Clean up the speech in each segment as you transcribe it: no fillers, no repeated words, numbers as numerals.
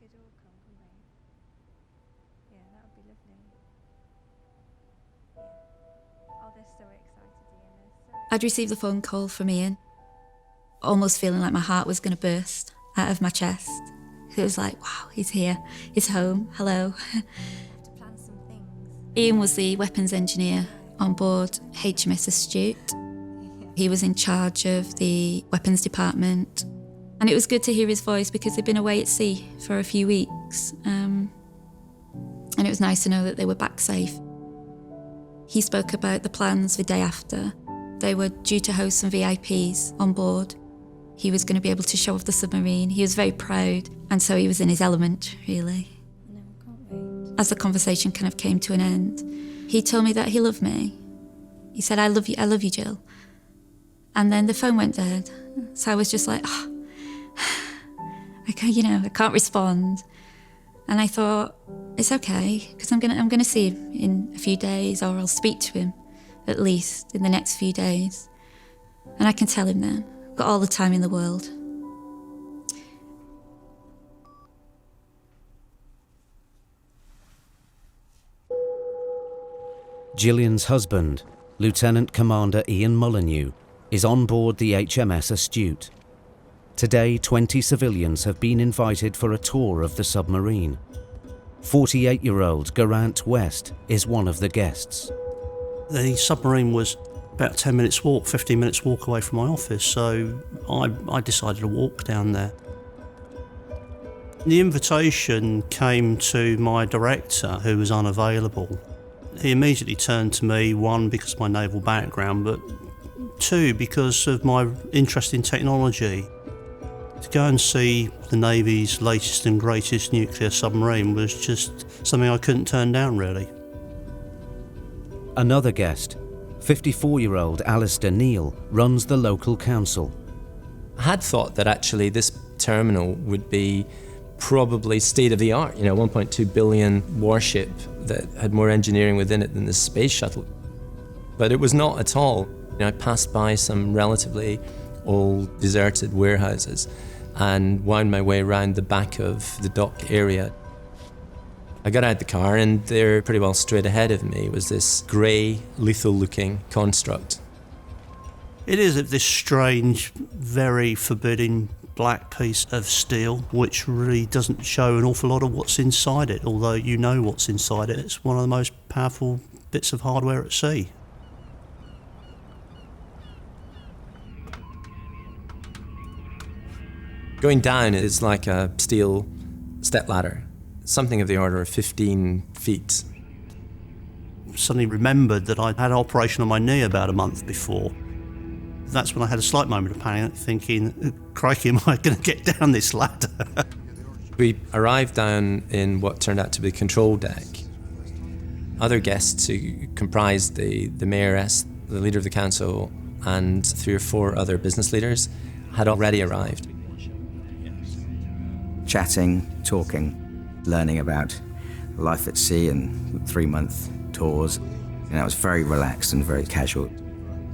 could all come, couldn't they? Yeah, that would be lovely. Yeah. Oh, they're so excited, Ian. I'd received a phone call from Ian, almost feeling like my heart was going to burst out of my chest. It was like, wow, he's here, he's home, hello. to plan some things. Ian was the weapons engineer on board HMS Astute. He was in charge of the weapons department. And it was good to hear his voice because they'd been away at sea for a few weeks. And it was nice to know that they were back safe. He spoke about the plans the day after. They were due to host some VIPs on board. He was going to be able to show off the submarine. He was very proud, and so he was in his element, really. No, I can't wait. As the conversation kind of came to an end, he told me that he loved me. He said, I love you, Jill. And then the phone went dead. So I was just like, oh, I can't respond. And I thought, it's okay, because I'm gonna see him in a few days, or I'll speak to him at least in the next few days. And I can tell him then. I've got all the time in the world. Gillian's husband, Lieutenant Commander Ian Molyneux, is on board the HMS Astute. Today, 20 civilians have been invited for a tour of the submarine. 48-year-old Geraint West is one of the guests. The submarine was about 10 minutes walk, 15 minutes walk away from my office, so I decided to walk down there. The invitation came to my director, who was unavailable. He immediately turned to me, one, because of my naval background, but two, because of my interest in technology. To go and see the Navy's latest and greatest nuclear submarine was just something I couldn't turn down, really. Another guest, 54-year-old Alistair Neal, runs the local council. I had thought that actually this terminal would be probably state-of-the-art, 1.2 billion warship that had more engineering within it than the space shuttle. But it was not at all. I passed by some relatively old, deserted warehouses and wound my way around the back of the dock area. I got out the car and there, pretty well straight ahead of me, was this grey, lethal-looking construct. It is this strange, very forbidding black piece of steel which really doesn't show an awful lot of what's inside it, although you know what's inside it. It's one of the most powerful bits of hardware at sea. Going down is like a steel stepladder, something of the order of 15 feet. Suddenly remembered that I'd had an operation on my knee about a month before. That's when I had a slight moment of panic, thinking, crikey, am I going to get down this ladder? We arrived down in what turned out to be the control deck. Other guests who comprised the mayoress, the leader of the council, and 3 or 4 other business leaders had already arrived. Chatting, talking, learning about life at sea and 3-month tours. It was very relaxed and very casual.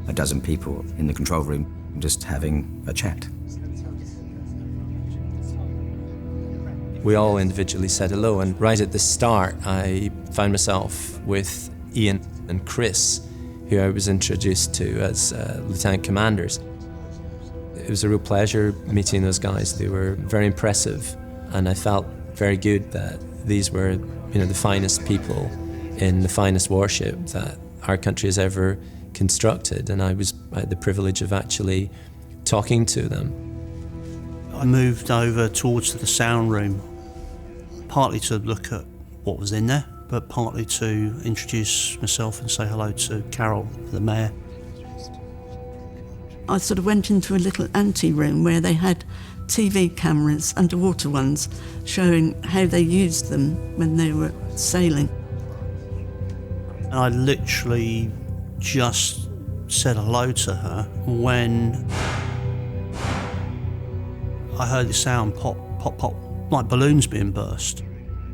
A dozen people in the control room just having a chat. We all individually said hello, and right at the start I found myself with Ian and Chris, who I was introduced to as lieutenant commanders. It was a real pleasure meeting those guys. They were very impressive, and I felt very good that these were, the finest people in the finest warship that our country has ever constructed, and I had the privilege of actually talking to them. I moved over towards the sound room, partly to look at what was in there, but partly to introduce myself and say hello to Carol, the mayor. I sort of went into a little ante-room where they had TV cameras, underwater ones, showing how they used them when they were sailing. And I literally just said hello to her when I heard the sound pop, pop, pop, like balloons being burst.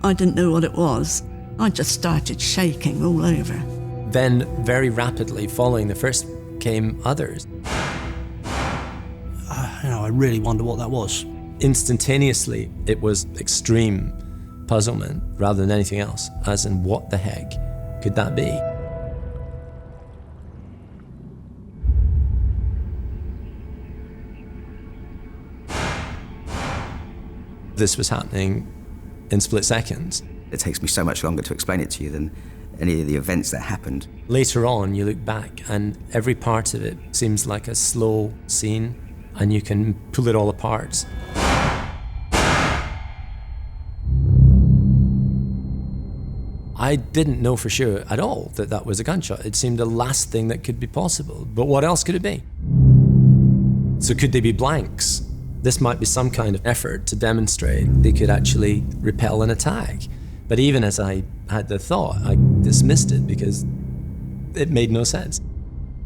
I didn't know what it was. I just started shaking all over. Then, very rapidly, following the first, came others. I really wonder what that was. Instantaneously, it was extreme puzzlement rather than anything else, as in what the heck could that be? This was happening in split seconds. It takes me so much longer to explain it to you than any of the events that happened. Later on, you look back and every part of it seems like a slow scene and you can pull it all apart. I didn't know for sure at all that that was a gunshot. It seemed the last thing that could be possible. But what else could it be? So could they be blanks? This might be some kind of effort to demonstrate they could actually repel an attack. But even as I had the thought, I dismissed it because it made no sense.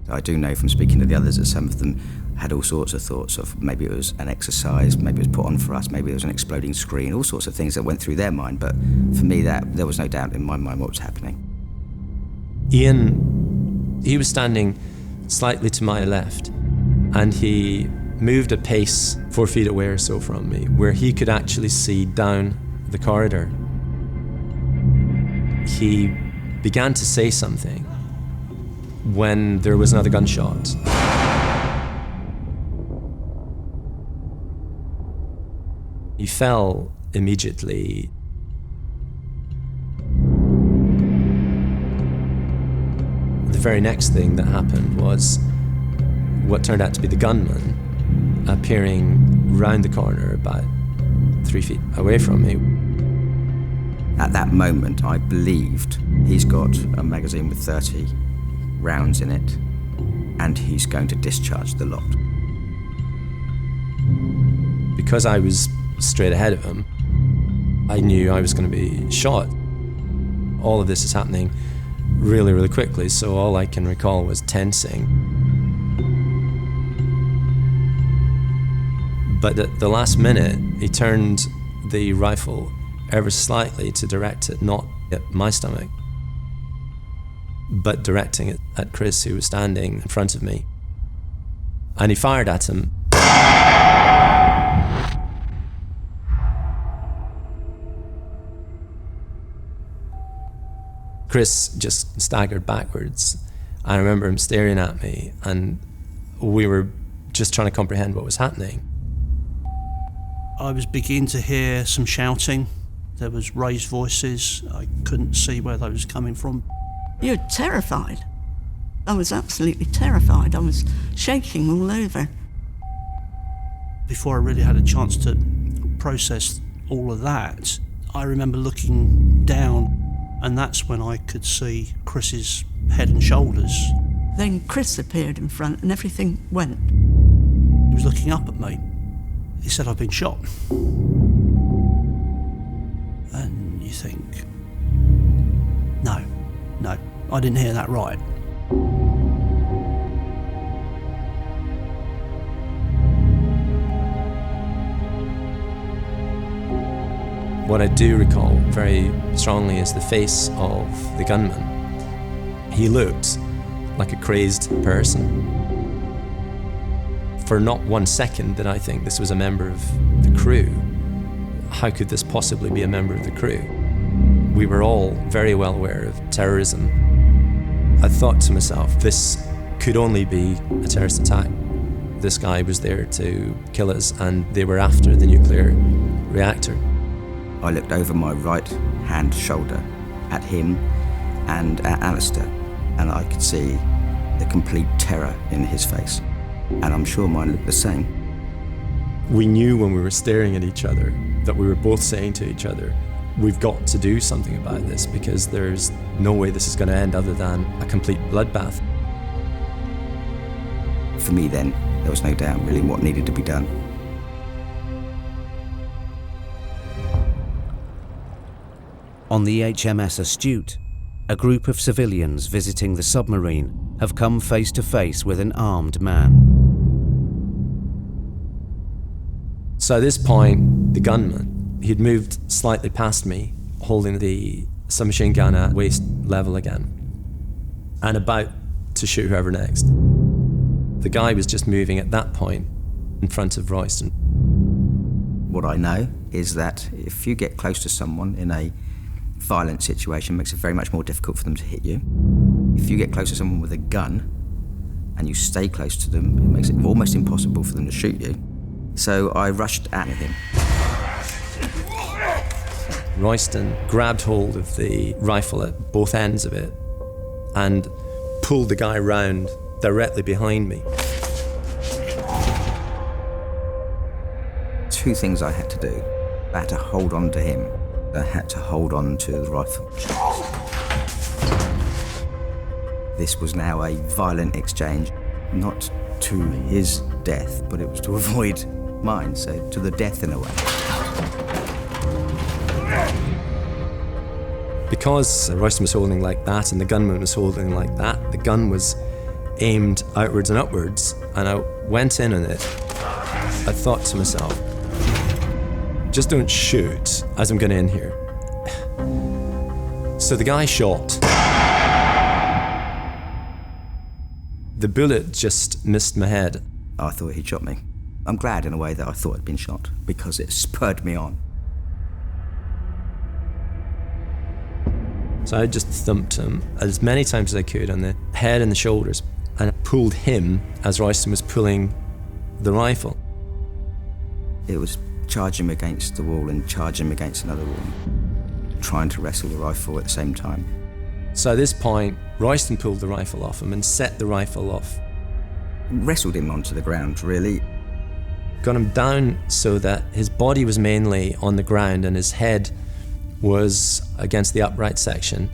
I do know from speaking to the others that some of them had all sorts of thoughts of maybe it was an exercise, maybe it was put on for us, maybe it was an exploding screen, all sorts of things that went through their mind. But for me, that there was no doubt in my mind what was happening. Ian, he was standing slightly to my left, and he moved a pace 4 feet away or so from me, where he could actually see down the corridor. He began to say something when there was another gunshot. He fell immediately. The very next thing that happened was what turned out to be the gunman appearing round the corner about 3 feet away from me. At that moment, I believed he's got a magazine with 30 rounds in it, and he's going to discharge the lot. Because I was straight ahead of him, I knew I was going to be shot. All of this is happening really, really quickly, so all I can recall was tensing. But at the last minute, he turned the rifle ever slightly to direct it not at my stomach, but directing it at Chris, who was standing in front of me. And he fired at him. Chris just staggered backwards. I remember him staring at me, and we were just trying to comprehend what was happening. I was beginning to hear some shouting. There was raised voices. I couldn't see where they was coming from. You're terrified. I was absolutely terrified. I was shaking all over. Before I really had a chance to process all of that, I remember looking down, and that's when I could see Chris's head and shoulders. Then Chris appeared in front and everything went. He was looking up at me. He said, "I've been shot." And you think, no, I didn't hear that right. What I do recall very strongly is the face of the gunman. He looked like a crazed person. For not 1 second did I think this was a member of the crew. How could this possibly be a member of the crew? We were all very well aware of terrorism. I thought to myself, this could only be a terrorist attack. This guy was there to kill us, and they were after the nuclear reactor. I looked over my right-hand shoulder at him and at Alistair, and I could see the complete terror in his face. And I'm sure mine looked the same. We knew when we were staring at each other that we were both saying to each other, we've got to do something about this, because there's no way this is going to end other than a complete bloodbath. For me then, there was no doubt really what needed to be done. On the HMS Astute, a group of civilians visiting the submarine have come face to face with an armed man. So at this point, the gunman, he'd moved slightly past me, holding the submachine gun at waist level again, and about to shoot whoever next. The guy was just moving at that point in front of Royston. What I know is that if you get close to someone in a violent situation, it makes it very much more difficult for them to hit you. If you get close to someone with a gun and you stay close to them, it makes it almost impossible for them to shoot you. So I rushed at him. Royston grabbed hold of the rifle at both ends of it and pulled the guy round directly behind me. Two things I had to do. I had to hold on to him. I had to hold on to the rifle. This was now a violent exchange, not to his death, but it was to avoid mine, so to the death in a way. Because Royston was holding like that and the gunman was holding like that, the gun was aimed outwards and upwards, and I went in on it. I thought to myself, just don't shoot as I'm going in here. So the guy shot. The bullet just missed my head. I thought he'd shot me. I'm glad in a way that I thought I'd been shot, because it spurred me on. So I just thumped him as many times as I could on the head and the shoulders, and I pulled him as Royston was pulling the rifle. It was charge him against the wall and charge him against another wall, trying to wrestle the rifle at the same time. So at this point, Royston pulled the rifle off him and set the rifle off. Wrestled him onto the ground, really. Got him down so that his body was mainly on the ground and his head was against the upright section.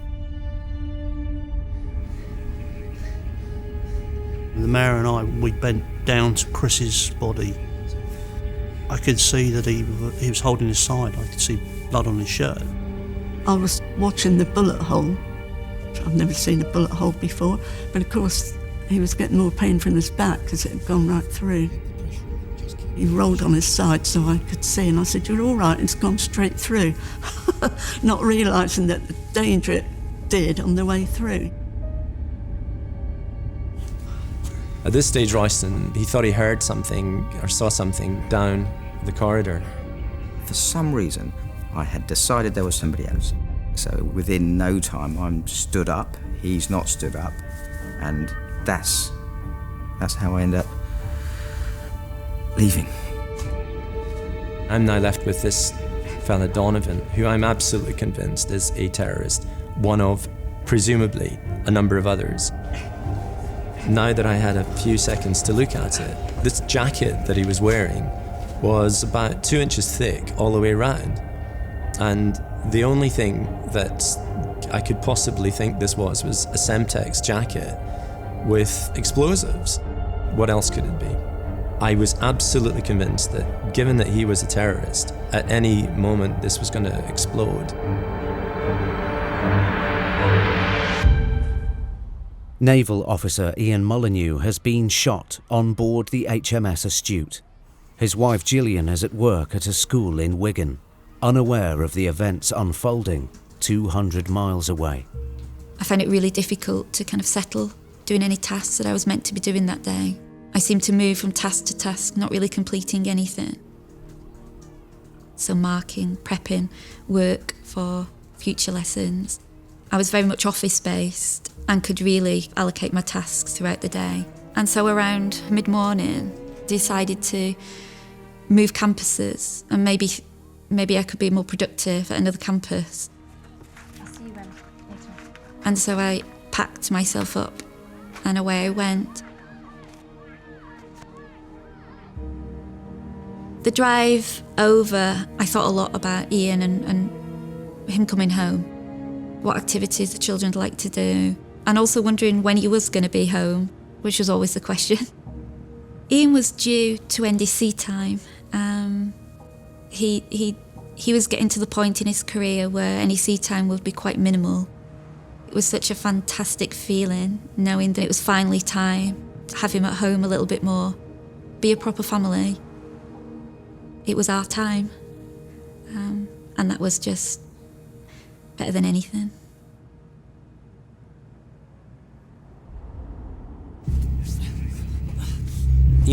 The mayor and I, we bent down to Chris's body. I could see that he was holding his side. I could see blood on his shirt. I was watching the bullet hole. I've never seen a bullet hole before, but of course he was getting more pain from his back because it had gone right through. He rolled on his side so I could see, and I said, "You're all right, it's gone straight through," not realising that the danger it did on the way through. At this stage, Royston, he thought he heard something or saw something down the corridor. For some reason, I had decided there was somebody else. So within no time, I'm stood up, he's not stood up, and that's how I end up leaving. I'm now left with this fella Donovan, who I'm absolutely convinced is a terrorist, one of, presumably, a number of others. Now that I had a few seconds to look at it, this jacket that he was wearing was about 2 inches thick all the way around. And the only thing that I could possibly think this was a Semtex jacket with explosives. What else could it be? I was absolutely convinced that given that he was a terrorist, at any moment this was going to explode. Naval officer Ian Molyneux has been shot on board the HMS Astute. His wife Gillian is at work at a school in Wigan, unaware of the events unfolding 200 miles away. I found it really difficult to kind of settle doing any tasks that I was meant to be doing that day. I seemed to move from task to task, not really completing anything. So marking, prepping, work for future lessons. I was very much office-based and could really allocate my tasks throughout the day. And so around mid-morning, decided to move campuses and maybe I could be more productive at another campus. I'll see you then later. And so I packed myself up and away I went. The drive over, I thought a lot about Ian and him coming home, what activities the children would like to do, and also wondering when he was going to be home, which was always the question. Ian was due to end his sea time. He was getting to the point in his career where any sea time would be quite minimal. It was such a fantastic feeling, knowing that it was finally time to have him at home a little bit more, be a proper family. It was our time, and that was just better than anything.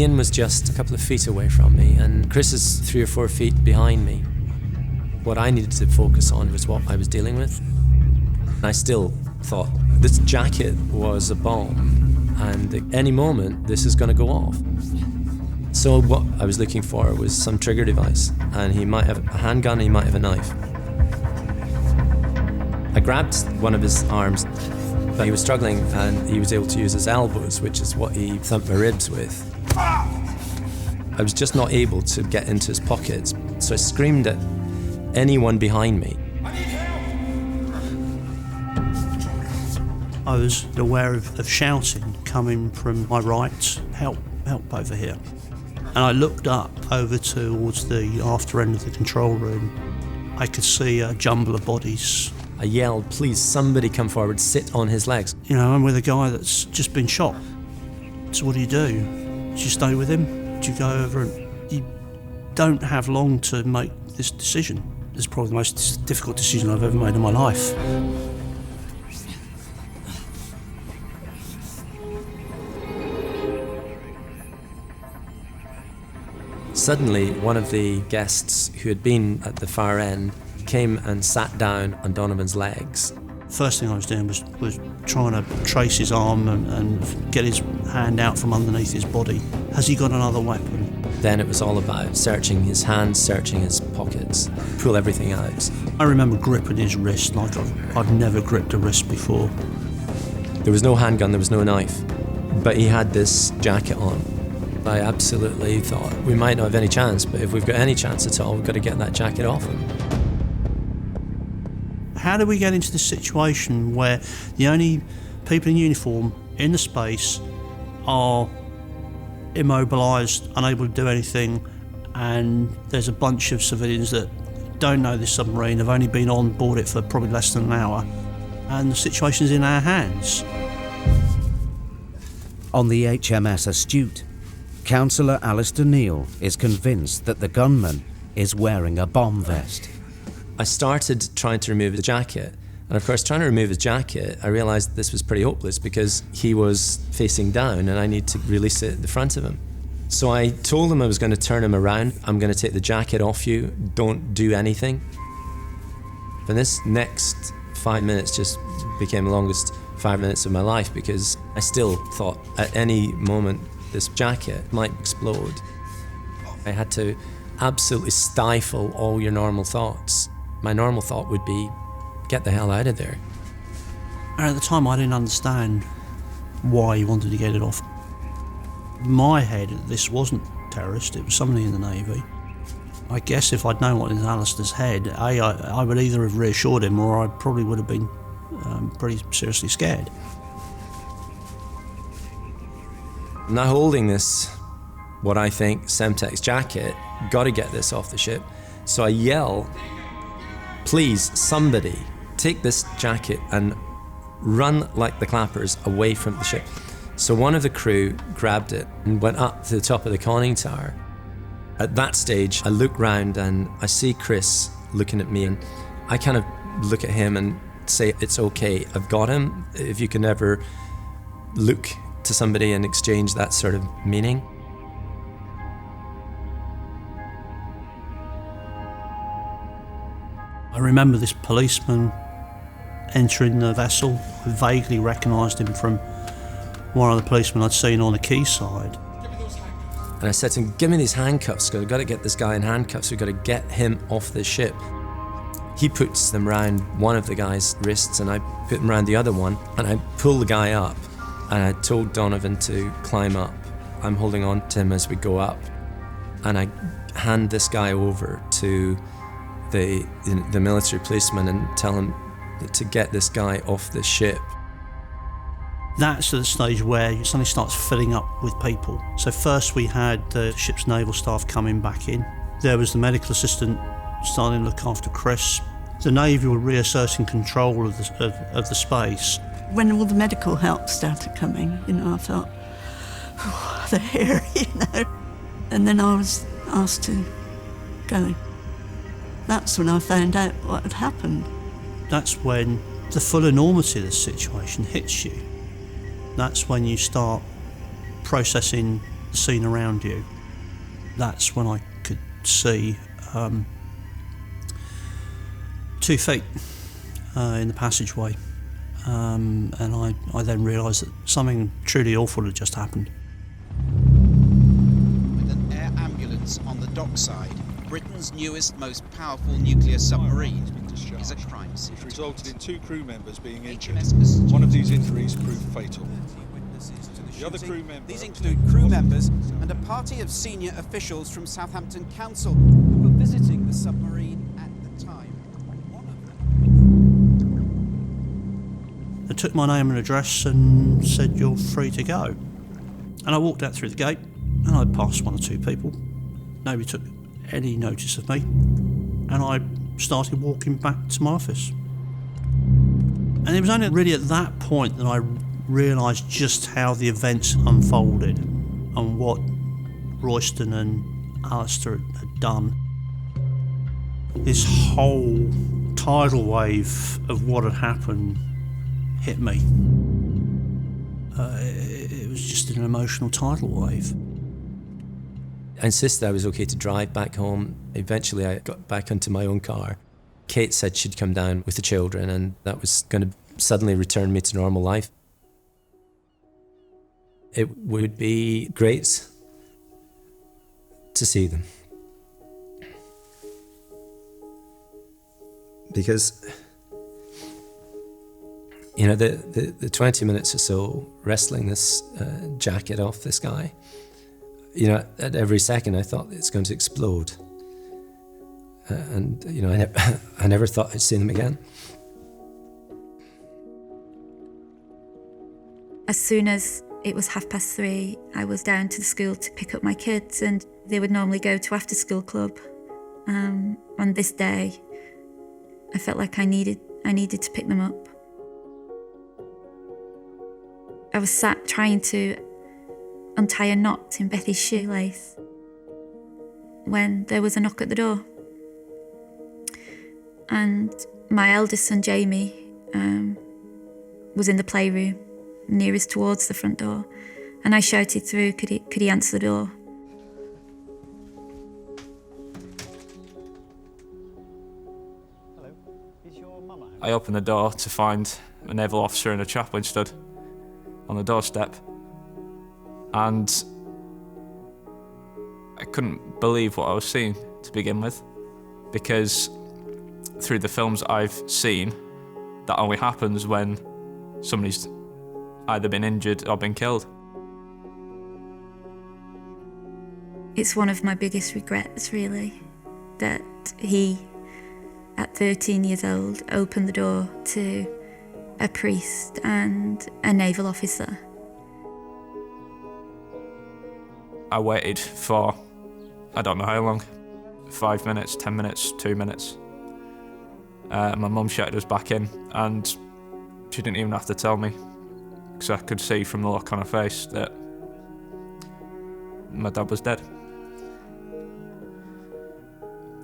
Ian was just a couple of feet away from me, and Chris is 3 or 4 feet behind me. What I needed to focus on was what I was dealing with. I still thought this jacket was a bomb, and at any moment this is going to go off. So what I was looking for was some trigger device, and he might have a handgun, he might have a knife. I grabbed one of his arms, but he was struggling, and he was able to use his elbows, which is what he thumped my ribs with. I was just not able to get into his pockets, so I screamed at anyone behind me. I was aware of shouting coming from my right, help over here. And I looked up over towards the after end of the control room. I could see a jumble of bodies. I yelled, please, somebody come forward, sit on his legs. You know, I'm with a guy that's just been shot. So what do? Do you stay with him? Do you go over and... You don't have long to make this decision. It's probably the most difficult decision I've ever made in my life. Suddenly, one of the guests who had been at the far end came and sat down on Donovan's legs. First thing I was doing was trying to trace his arm and get his hand out from underneath his body. Has he got another weapon? Then it was all about searching his hands, searching his pockets, pull everything out. I remember gripping his wrist like I'd never gripped a wrist before. There was no handgun, there was no knife, but he had this jacket on. I absolutely thought we might not have any chance, but if we've got any chance at all, we've got to get that jacket off him. How do we get into this situation where the only people in uniform in the space are immobilised, unable to do anything, and there's a bunch of civilians that don't know this submarine, have only been on board it for probably less than an hour, and the situation's in our hands? On the HMS Astute, Councillor Alistair Neal is convinced that the gunman is wearing a bomb vest. I started trying to remove the jacket, and of course, trying to remove his jacket, I realised this was pretty hopeless because he was facing down and I need to release it at the front of him. So I told him I was going to turn him around. I'm going to take the jacket off you, don't do anything. And this next 5 minutes just became the longest 5 minutes of my life because I still thought at any moment this jacket might explode. I had to absolutely stifle all your normal thoughts. My normal thought would be, get the hell out of there. And at the time I didn't understand why he wanted to get it off. In my head, this wasn't terrorist, it was somebody in the Navy. I guess if I'd known what was in Alistair's head, I would either have reassured him or I probably would have been pretty seriously scared. Now holding this, what I think, Semtex jacket, got to get this off the ship. So I yell, please, somebody, take this jacket and run like the clappers away from the ship. So one of the crew grabbed it and went up to the top of the conning tower. At that stage, I look round and I see Chris looking at me, and I kind of look at him and say, it's okay, I've got him. If you can ever look to somebody and exchange that sort of meaning. I remember this policeman entering the vessel. I vaguely recognised him from one of the policemen I'd seen on the quayside. And I said to him, give me these handcuffs, I've got to get this guy in handcuffs, we've got to get him off the ship. He puts them round one of the guy's wrists and I put them round the other one, and I pull the guy up, and I told Donovan to climb up. I'm holding on to him as we go up, and I hand this guy over to the military policeman and tell him to get this guy off the ship. That's the stage where it suddenly starts filling up with people. So first we had the ship's naval staff coming back in. There was the medical assistant starting to look after Chris. The Navy were reasserting control of the space. When all the medical help started coming, I thought, oh, they're here, And then I was asked to go. That's when I found out what had happened. That's when the full enormity of the situation hits you. That's when you start processing the scene around you. That's when I could see 2 feet in the passageway, and I then realised that something truly awful had just happened. With an air ambulance on the dockside, Britain's newest, most powerful nuclear submarine is a crime scene. Which resulted in 2 crew members being injured. HMS Astute. One of these injuries proved fatal. The other crew member... These include crew members and a party of senior officials from Southampton Council who were visiting the submarine at the time. One of them... They took my name and address and said, "You're free to go." And I walked out through the gate, and I passed 1 or 2 people. Nobody took any notice of me, and I started walking back to my office. And it was only really at that point that I realised just how the events unfolded and what Royston and Alistair had done. This whole tidal wave of what had happened hit me. It was just an emotional tidal wave. I insisted I was okay to drive back home. Eventually I got back into my own car. Kate said she'd come down with the children and that was going to suddenly return me to normal life. It would be great to see them. Because, you know, the 20 minutes or so wrestling this jacket off this guy, you know, at every second I thought it's going to explode. And, you know, I never thought I'd see them again. As soon as it was 3:30, I was down to the school to pick up my kids, and they would normally go to after school club. On this day, I felt like I needed to pick them up. I was sat trying to untie a knot in Bethy's shoelace when there was a knock at the door. And my eldest son, Jamie, was in the playroom, nearest towards the front door. And I shouted through, could he answer the door? Hello, is your mum out? I opened the door to find a naval officer and a chaplain stood on the doorstep. And I couldn't believe what I was seeing to begin with, because through the films I've seen, that only happens when somebody's either been injured or been killed. It's one of my biggest regrets, really, that he, at 13 years old, opened the door to a priest and a naval officer. I waited for, I don't know how long, 5 minutes, 10 minutes, 2 minutes. My mum shouted us back in, and she didn't even have to tell me, because I could see from the look on her face that my dad was dead.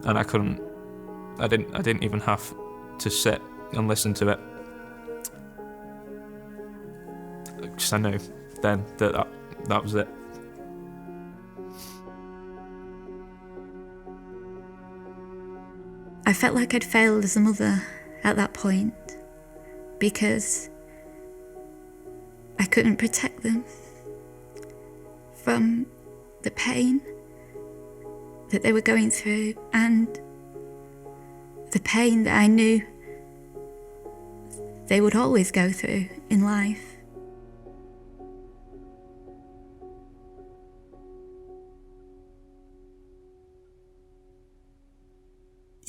And I didn't even have to sit and listen to it. Because I knew then that was it. I felt like I'd failed as a mother at that point, because I couldn't protect them from the pain that they were going through and the pain that I knew they would always go through in life.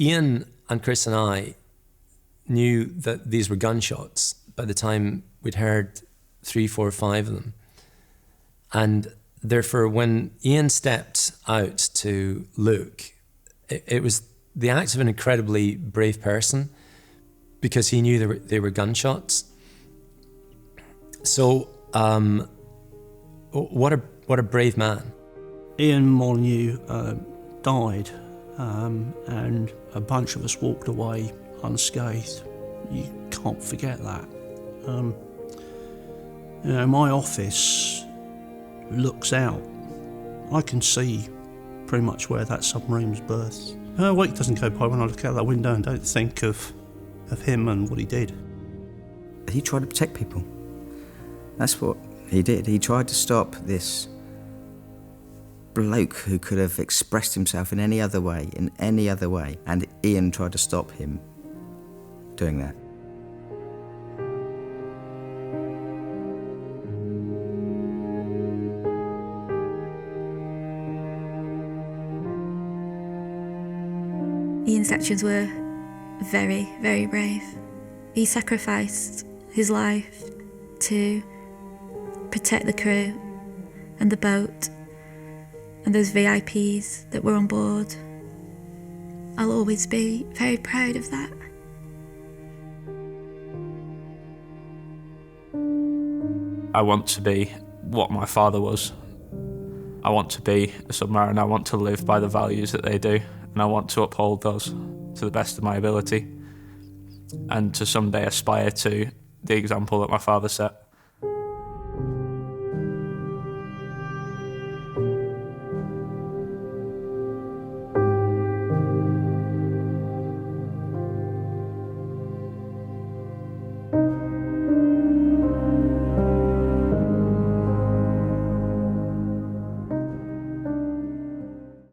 Ian and Chris and I knew that these were gunshots by the time we'd heard 3, 4, 5 of them. And therefore, when Ian stepped out to look, it was the act of an incredibly brave person, because he knew they were gunshots. So, what a brave man. Ian Molyneux died, and a bunch of us walked away unscathed. You can't forget that. You know, my office looks out I can see pretty much where that submarine was berthed. A week doesn't go by when I look out that window and don't think of him and what he did. He tried to protect people. That's what he did. He tried to stop this bloke who could have expressed himself in any other way, and Ian tried to stop him doing that. Ian's actions were very, very brave. He sacrificed his life to protect the crew and the boat and those VIPs that were on board. I'll always be very proud of that. I want to be what my father was. I want to be a submariner. I want to live by the values that they do, and I want to uphold those to the best of my ability and to someday aspire to the example that my father set.